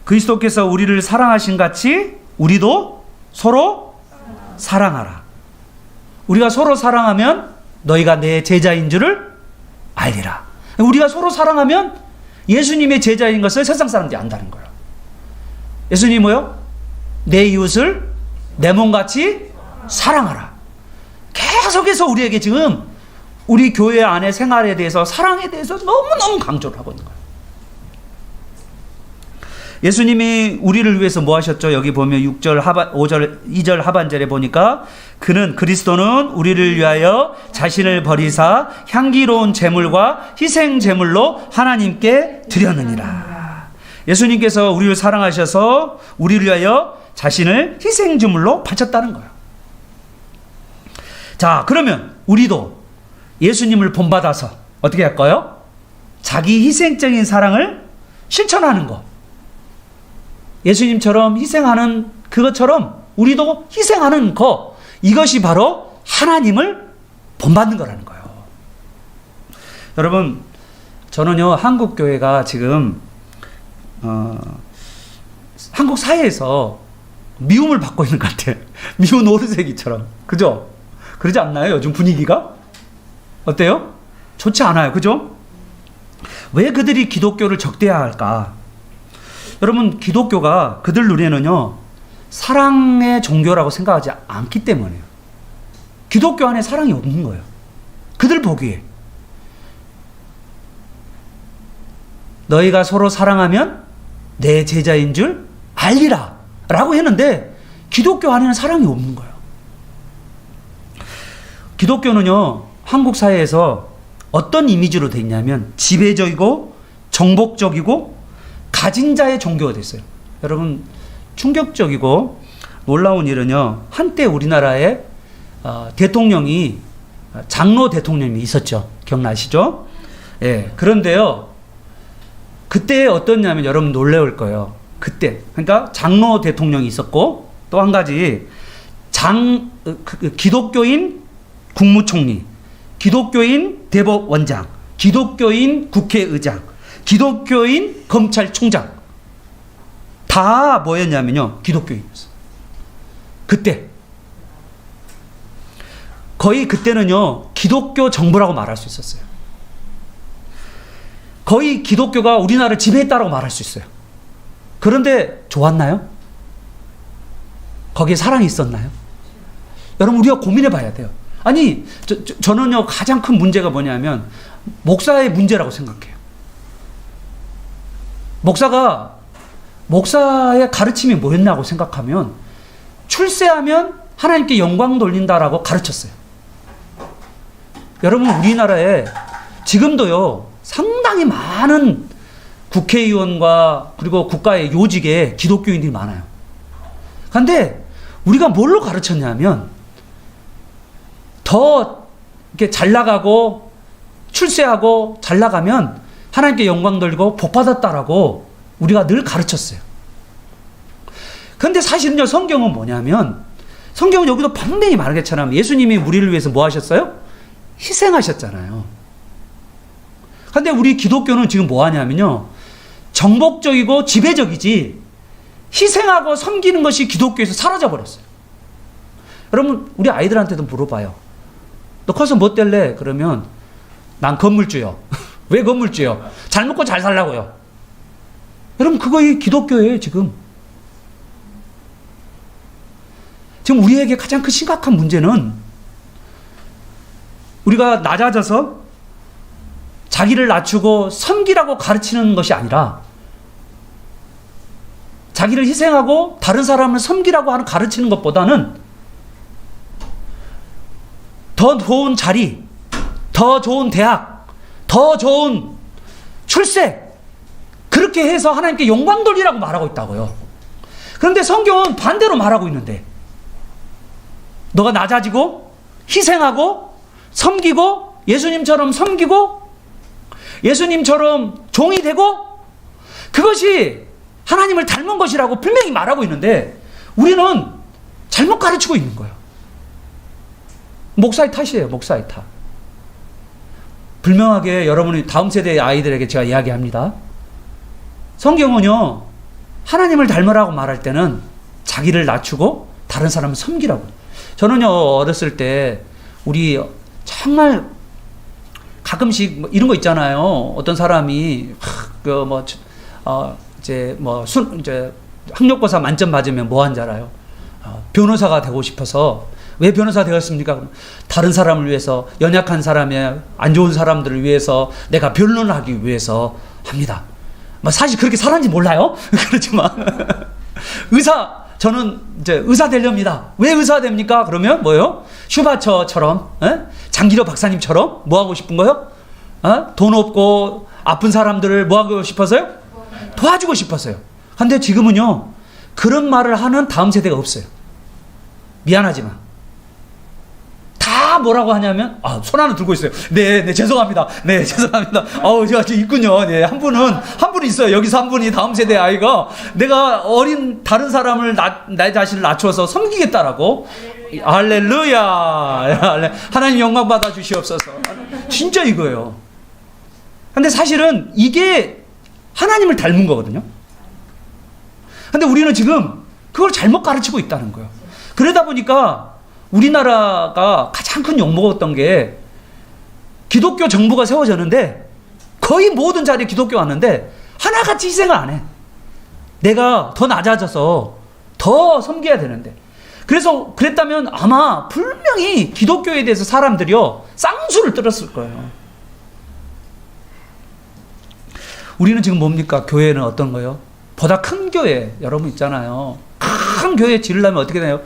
그리스도께서 우리를 사랑하신 같이 우리도 서로 사랑하라. 우리가 서로 사랑하면 너희가 내 제자인 줄을 알리라. 우리가 서로 사랑하면 예수님의 제자인 것을 세상 사람들이 안다는 거예요. 예수님이 뭐요? 내 이웃을 내 몸같이 사랑하라. 계속해서 우리에게 지금 우리 교회 안의 생활에 대해서 사랑에 대해서 너무너무 강조를 하고 있는 거예요. 예수님이 우리를 위해서 뭐 하셨죠? 여기 보면 2절 하반절에 보니까 그는 그리스도는 우리를 위하여 자신을 버리사 향기로운 제물과 희생 제물로 하나님께 드렸느니라. 예수님께서 우리를 사랑하셔서 우리를 위하여 자신을 희생 제물로 바쳤다는 거예요. 자, 그러면 우리도 예수님을 본받아서 어떻게 할까요? 자기 희생적인 사랑을 실천하는 거. 예수님처럼 희생하는 그것처럼 우리도 희생하는 거, 이것이 바로 하나님을 본받는 거라는 거예요. 여러분, 저는요, 한국 교회가 지금 한국 사회에서 미움을 받고 있는 것 같아요. 미운 오르세기처럼. 그죠? 그러지 않나요? 요즘 분위기가? 어때요? 좋지 않아요. 그죠? 왜 그들이 기독교를 적대화할까? 여러분, 기독교가 그들 눈에는요, 사랑의 종교라고 생각하지 않기 때문에요. 기독교 안에 사랑이 없는 거예요. 그들 보기에. 너희가 서로 사랑하면 내 제자인 줄 알리라 라고 했는데 기독교 안에는 사랑이 없는 거예요. 기독교는요, 한국 사회에서 어떤 이미지로 되어 있냐면 지배적이고 정복적이고 가진 자의 종교가 됐어요. 여러분, 충격적이고 놀라운 일은요, 한때 우리나라에 대통령이 장로 대통령이 있었죠. 기억나시죠? 예, 그런데요. 그때 어떻냐면 여러분 놀라울 거예요. 그때. 그러니까 장로 대통령이 있었고 또 한 가지 기독교인 국무총리, 기독교인 대법원장, 기독교인 국회의장, 기독교인 검찰총장 다 뭐였냐면요. 기독교인이었어요. 그때. 거의 그때는요. 기독교 정부라고 말할 수 있었어요. 거의 기독교가 우리나라를 지배했다라고 말할 수 있어요. 그런데 좋았나요? 거기에 사랑이 있었나요? 여러분 우리가 고민해 봐야 돼요. 아니 저는요 가장 큰 문제가 뭐냐면 목사의 문제라고 생각해요. 목사의 가르침이 뭐였냐고 생각하면 출세하면 하나님께 영광 돌린다라고 가르쳤어요. 여러분 우리나라에 지금도요 상당히 많은 국회의원과 그리고 국가의 요직에 기독교인들이 많아요. 그런데 우리가 뭘로 가르쳤냐면 더 이렇게 잘 나가고 출세하고 잘 나가면 하나님께 영광 돌리고 복 받았다라고 우리가 늘 가르쳤어요. 그런데 사실은요 성경은 뭐냐면 성경은 여기도 분명히 말한 것처럼 예수님이 우리를 위해서 뭐 하셨어요? 희생하셨잖아요. 그런데 우리 기독교는 지금 뭐 하냐면요 정복적이고 지배적이지 희생하고 섬기는 것이 기독교에서 사라져 버렸어요. 여러분 우리 아이들한테도 물어봐요. 너 커서 뭐 될래? 그러면 난 건물주요. 왜 건물주요? 잘 먹고 잘 살라고요. 여러분 그거이 기독교예요 지금. 지금 우리에게 가장 큰 심각한 문제는 우리가 낮아져서 자기를 낮추고 섬기라고 가르치는 것이 아니라 자기를 희생하고 다른 사람을 섬기라고 하는 가르치는 것보다는 더 좋은 자리, 더 좋은 대학, 더 좋은 출세 그렇게 해서 하나님께 영광 돌리라고 말하고 있다고요. 그런데 성경은 반대로 말하고 있는데 너가 낮아지고 희생하고 섬기고 예수님처럼 섬기고 예수님처럼 종이 되고 그것이 하나님을 닮은 것이라고 분명히 말하고 있는데 우리는 잘못 가르치고 있는 거예요. 목사의 탓이에요. 목사의 탓. 분명하게 여러분이 다음 세대의 아이들에게 제가 이야기합니다. 성경은요 하나님을 닮으라고 말할 때는 자기를 낮추고 다른 사람을 섬기라고. 저는요 어렸을 때 우리 정말 가끔씩 이런 거 있잖아요. 어떤 사람이 이제 학력고사 만점 받으면 뭐 한 줄 알아요? 변호사가 되고 싶어서. 왜 변호사 되었습니까? 다른 사람을 위해서, 연약한 사람의 안 좋은 사람들을 위해서 내가 변론을 하기 위해서 합니다. 사실 그렇게 살았는지 몰라요. 그렇지만 저는 이제 의사 되렵니다. 왜 의사 됩니까? 그러면 뭐요? 슈바처처럼, 장기로 박사님처럼 뭐 하고 싶은 거요? 돈 없고 아픈 사람들을 뭐 하고 싶어서요? 도와주고 싶었어요. 근데 지금은요 그런 말을 하는 다음 세대가 없어요. 미안하지만 다 뭐라고 하냐면 손 하나 들고 있어요. 네 죄송합니다. 네 죄송합니다. 제가 있군요. 네 한 분은 있어요. 여기서 한 분이 다음 세대 아이가 내가 어린 다른 사람을 내 자신을 낮춰서 섬기겠다라고. 할렐루야. 하나님 영광 받아 주시옵소서. 진짜 이거예요. 근데 사실은 이게 하나님을 닮은 거거든요. 근데 우리는 지금 그걸 잘못 가르치고 있다는 거예요. 그러다 보니까 우리나라가 가장 큰 욕먹었던 게 기독교 정부가 세워졌는데 거의 모든 자리에 기독교가 왔는데 하나같이 희생을 안 해. 내가 더 낮아져서 더 섬겨야 되는데. 그래서 그랬다면 아마 분명히 기독교에 대해서 사람들이요 쌍수를 들었을 거예요. 우리는 지금 뭡니까? 교회는 어떤 거예요? 보다 큰 교회 여러분 있잖아요. 큰 교회 지으려면 어떻게 돼요?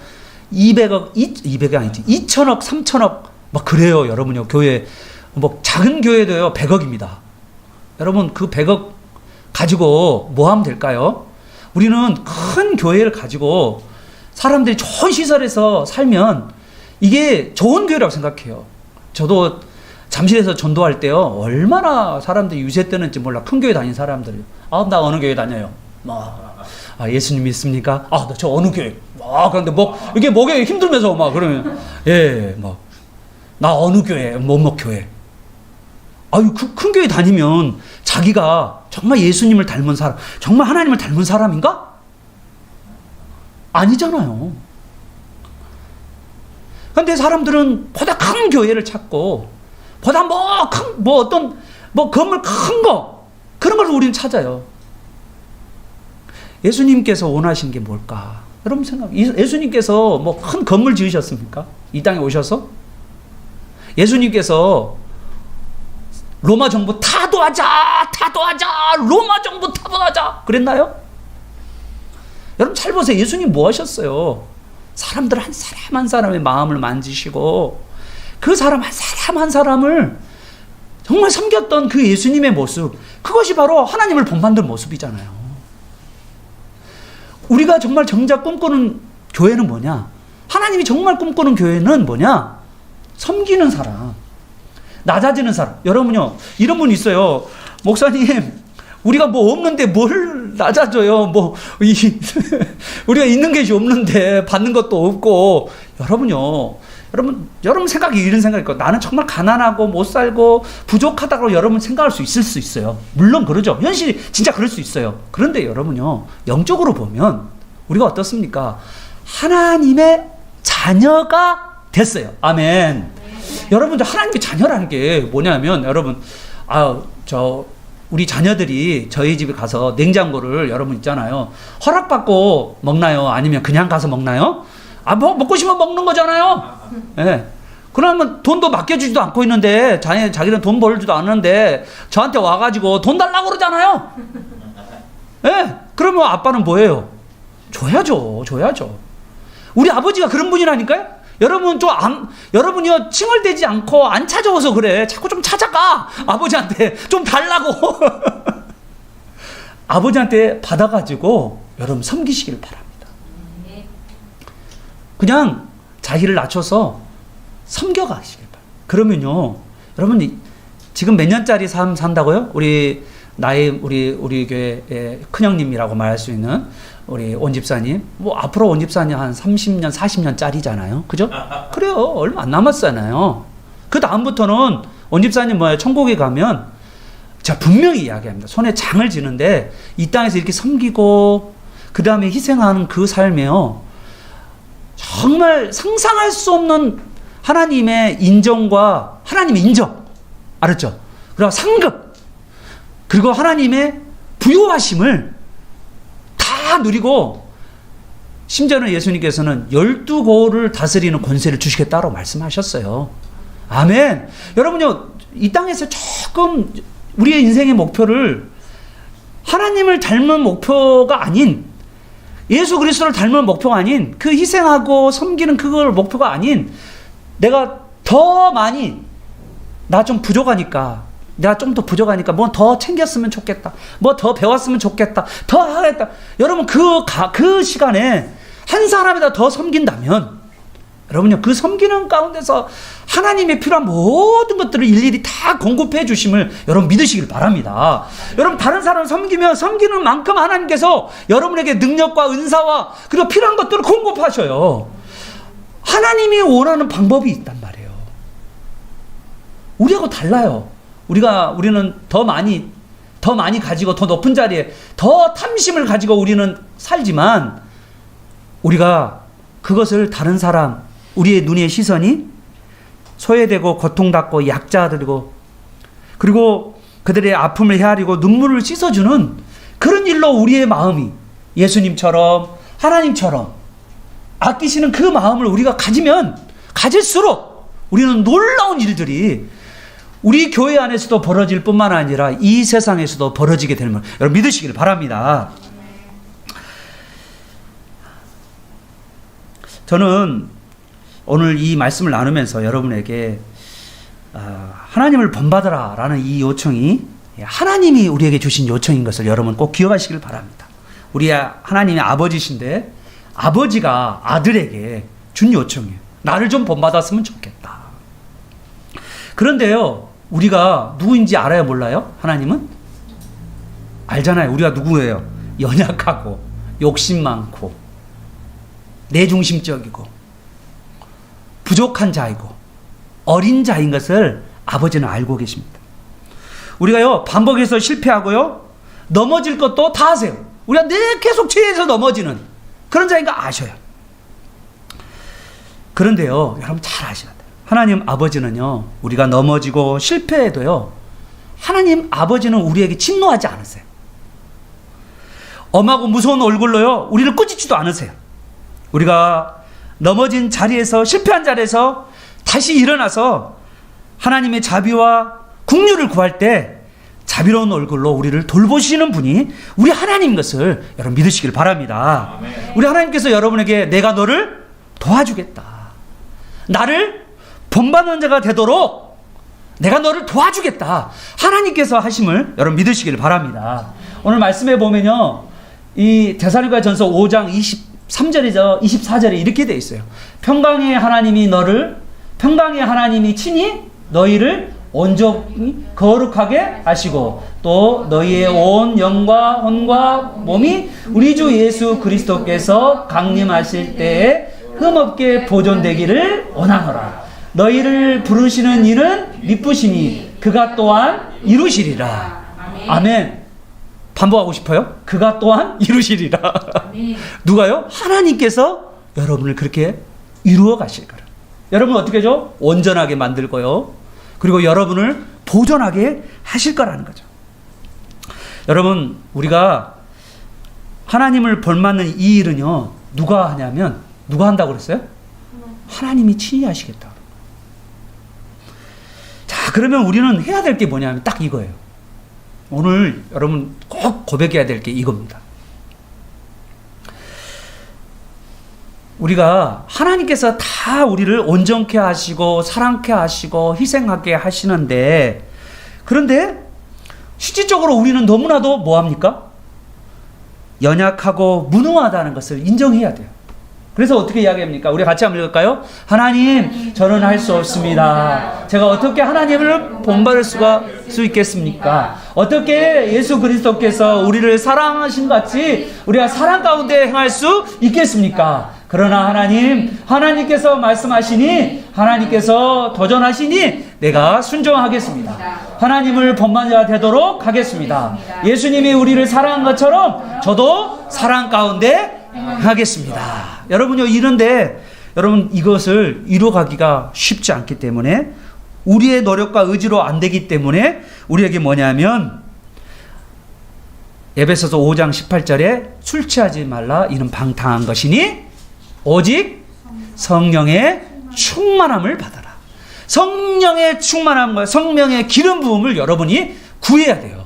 200억이 아니지 2천억 3천억 막 그래요. 여러분요 교회 작은 교회도요 100억입니다. 여러분 그 100억 가지고 뭐 하면 될까요? 우리는 큰 교회를 가지고 사람들이 좋은 시설에서 살면 이게 좋은 교회라고 생각해요. 저도 잠실에서 전도할 때요, 얼마나 사람들이 유세 뜨는지 몰라. 큰 교회 다닌 사람들이. 나 어느 교회 다녀요. 예수님 믿습니까? 저 어느 교회. 그런데 이게 목에 힘들면서 그러면, 나 어느 교회, 뭐뭐 교회. 큰 교회 다니면 자기가 정말 예수님을 닮은 사람, 정말 하나님을 닮은 사람인가? 아니잖아요. 근데 사람들은 보다 큰 교회를 찾고, 보다 건물 큰 거, 그런 걸 우리는 찾아요. 예수님께서 원하신 게 뭘까? 여러분 예수님께서 큰 건물 지으셨습니까? 이 땅에 오셔서? 예수님께서 로마 정부 타도하자! 로마 정부 타도하자! 그랬나요? 여러분 잘 보세요. 예수님 뭐 하셨어요? 사람들 한 사람 한 사람의 마음을 만지시고 그 사람 한 사람 한 사람을 정말 섬겼던 그 예수님의 모습, 그것이 바로 하나님을 본받는 모습이잖아요. 우리가 정말 정작 꿈꾸는 교회는 뭐냐? 하나님이 정말 꿈꾸는 교회는 뭐냐? 섬기는 사람, 낮아지는 사람. 여러분요, 이런 분 있어요. 목사님, 우리가 없는데 뭘 낮아져요? 우리가 있는 것이 없는데 받는 것도 없고. 여러분 생각이 이런 생각이 있고, 나는 정말 가난하고 못 살고 부족하다고 여러분 생각할 수 있을 수 있어요. 물론 그러죠. 현실이 진짜 그럴 수 있어요. 그런데 여러분요, 영적으로 보면 우리가 어떻습니까? 하나님의 자녀가 됐어요. 아멘. 여러분, 하나님의 자녀라는 게 뭐냐면, 여러분, 우리 자녀들이 저희 집에 가서 냉장고를 여러분 있잖아요. 허락받고 먹나요? 아니면 그냥 가서 먹나요? 먹고 싶으면 먹는 거잖아요. 예. 그러면 돈도 맡겨주지도 않고 있는데, 자기는 돈 벌지도 않는데, 저한테 와가지고 돈 달라고 그러잖아요. 예. 그러면 아빠는 뭐예요? 줘야죠. 우리 아버지가 그런 분이라니까요? 여러분이요, 칭얼대지 않고 안 찾아와서 그래. 자꾸 좀 찾아가. 아버지한테 좀 달라고. 아버지한테 받아가지고 여러분 섬기시길 바랍니다. 그냥 자기를 낮춰서 섬겨가시길 바랍니다. 그러면요, 여러분 지금 몇 년짜리 삶 산다고요? 우리 교회 큰형님이라고 말할 수 있는 우리 온 집사님, 앞으로 온 집사님 한 30년, 40년짜리잖아요. 그죠? 그래요. 얼마 안 남았잖아요. 그 다음부터는 온 집사님 천국에 가면, 제가 분명히 이야기합니다. 손에 장을 지는데, 이 땅에서 이렇게 섬기고, 그 다음에 희생하는 그 삶에요, 정말 상상할 수 없는 하나님의 인정과 하나님의 인정. 알았죠? 그리고 상급. 그리고 하나님의 부요하심을 다 누리고, 심지어는 예수님께서는 12고를 다스리는 권세를 주시겠다고 말씀하셨어요. 아멘. 여러분요, 이 땅에서 조금 우리의 인생의 목표를 하나님을 닮은 목표가 아닌, 예수 그리스도를 닮은 목표가 아닌, 그 희생하고 섬기는 그걸 목표가 아닌, 내가 더 많이, 나 좀 부족하니까, 내가 좀 더 부족하니까 뭐 더 챙겼으면 좋겠다, 뭐 더 배웠으면 좋겠다, 더 하겠다. 여러분 그 시간에 한 사람이다 더 섬긴다면, 여러분요, 그 섬기는 가운데서 하나님의 필요한 모든 것들을 일일이 다 공급해 주심을 여러분 믿으시길 바랍니다. 여러분, 다른 사람을 섬기는 만큼 하나님께서 여러분에게 능력과 은사와 그리고 필요한 것들을 공급하셔요. 하나님이 원하는 방법이 있단 말이에요. 우리하고 달라요. 우리는 더 많이 가지고 더 높은 자리에 더 탐심을 가지고 우리는 살지만, 우리가 그것을 다른 사람, 우리의 눈의 시선이 소외되고 고통받고 약자들이고, 그리고 그들의 아픔을 헤아리고 눈물을 씻어주는 그런 일로 우리의 마음이 예수님처럼 하나님처럼 아끼시는 그 마음을 우리가 가질수록 우리는 놀라운 일들이 우리 교회 안에서도 벌어질 뿐만 아니라 이 세상에서도 벌어지게 되는 걸 여러분 믿으시길 바랍니다. 저는 오늘 이 말씀을 나누면서 여러분에게 하나님을 본받으라 라는 이 요청이 하나님이 우리에게 주신 요청인 것을 여러분 꼭 기억하시길 바랍니다. 우리 하나님의 아버지신데, 아버지가 아들에게 준 요청이에요. 나를 좀 본받았으면 좋겠다. 그런데요, 우리가 누구인지 알아요, 몰라요? 하나님은? 알잖아요. 우리가 누구예요? 연약하고 욕심 많고 내중심적이고 부족한 자이고 어린 자인 것을 아버지는 알고 계십니다. 우리가요, 반복해서 실패하고요, 넘어질 것도 다 아세요. 우리가 늘 계속 죄에서 넘어지는 그런 자인 거 아셔요. 그런데요, 여러분 잘 아셔야 돼요. 하나님 아버지는요, 우리가 넘어지고 실패해도요, 하나님 아버지는 우리에게 진노하지 않으세요. 엄하고 무서운 얼굴로요, 우리를 꾸짖지도 않으세요. 우리가 넘어진 자리에서, 실패한 자리에서 다시 일어나서 하나님의 자비와 긍휼을 구할 때 자비로운 얼굴로 우리를 돌보시는 분이 우리 하나님인 것을 여러분 믿으시길 바랍니다. 아멘. 우리 하나님께서 여러분에게 내가 너를 도와주겠다, 나를 본받는 자가 되도록 내가 너를 도와주겠다, 하나님께서 하심을 여러분 믿으시길 바랍니다. 오늘 말씀에 보면요, 이 데살로니가전서 5장 23절이죠. 24절에 이렇게 되어 있어요. 평강의 하나님이 친히 너희를 온전히 거룩하게 하시고 또 너희의 온 영과 혼과 몸이 우리 주 예수 그리스도께서 강림하실 때에 흠없게 보존되기를 원하노라. 너희를 부르시는 이는 미쁘시니 그가 또한 이루시리라. 아멘. 반복하고 싶어요? 그가 또한 이루시리라. 누가요? 하나님께서 여러분을 그렇게 이루어 가실 거라. 여러분 어떻게 하죠? 온전하게 만들고요, 그리고 여러분을 보존하게 하실 거라는 거죠. 여러분, 우리가 하나님을 본받는 이 일은요, 누가 하냐면, 누가 한다고 그랬어요? 하나님이 친히 하시겠다. 자, 그러면 우리는 해야 될 게 뭐냐면 딱 이거예요. 오늘 여러분 꼭 고백해야 될 게 이겁니다. 우리가 하나님께서 다 우리를 온전케 하시고 사랑케 하시고 희생하게 하시는데, 그런데 실질적으로 우리는 너무나도 뭐합니까? 연약하고 무능하다는 것을 인정해야 돼요. 그래서 어떻게 이야기합니까? 우리 같이 한번 읽을까요? 하나님, 저는 할 수 없습니다. 제가 어떻게 하나님을 본받을 수 있겠습니까? 어떻게 예수 그리스도께서 우리를 사랑하신 같이 우리가 사랑 가운데 행할 수 있겠습니까? 그러나 하나님께서 말씀하시니, 하나님께서 도전하시니 내가 순종하겠습니다. 하나님을 본받는 자가 되도록 하겠습니다. 예수님이 우리를 사랑한 것처럼 저도 사랑 가운데 하겠습니다. 여러분요, 이런데 여러분 이것을 이루어가기가 쉽지 않기 때문에, 우리의 노력과 의지로 안 되기 때문에 우리에게 뭐냐면, 에베소서 5장 18절에 술 취하지 말라, 이는 방탕한 것이니 오직 성령의 충만함을 받아라. 성령의 충만함과 성령의 기름 부음을 여러분이 구해야 돼요.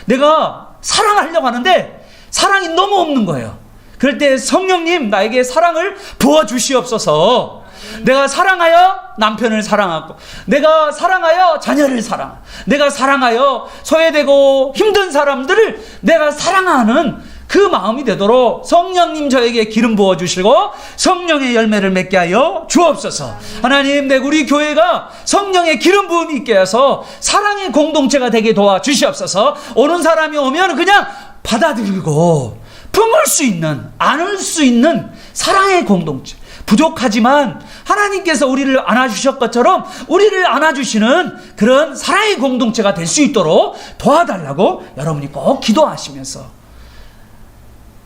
내가 사랑하려고 하는데 사랑이 너무 없는 거예요. 그럴 때 성령님, 나에게 사랑을 부어주시옵소서. 내가 사랑하여 남편을 사랑하고, 내가 사랑하여 자녀를 사랑하고, 내가 사랑하여 소외되고 힘든 사람들을 내가 사랑하는 그 마음이 되도록 성령님 저에게 기름 부어주시고 성령의 열매를 맺게 하여 주옵소서. 하나님, 우리 교회가 성령의 기름 부음이 있게 해서 사랑의 공동체가 되게 도와주시옵소서. 오는 사람이 오면 그냥 받아들이고 품을 수 있는, 안을 수 있는 사랑의 공동체. 부족하지만 하나님께서 우리를 안아주셨 것처럼 우리를 안아주시는 그런 사랑의 공동체가 될 수 있도록 도와달라고 여러분이 꼭 기도하시면서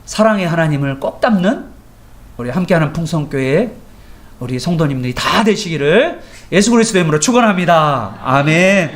사랑의 하나님을 꼭 담는 우리 함께하는 풍성교회 우리 성도님들이 다 되시기를 예수 그리스도의 이름으로 축원합니다. 아멘.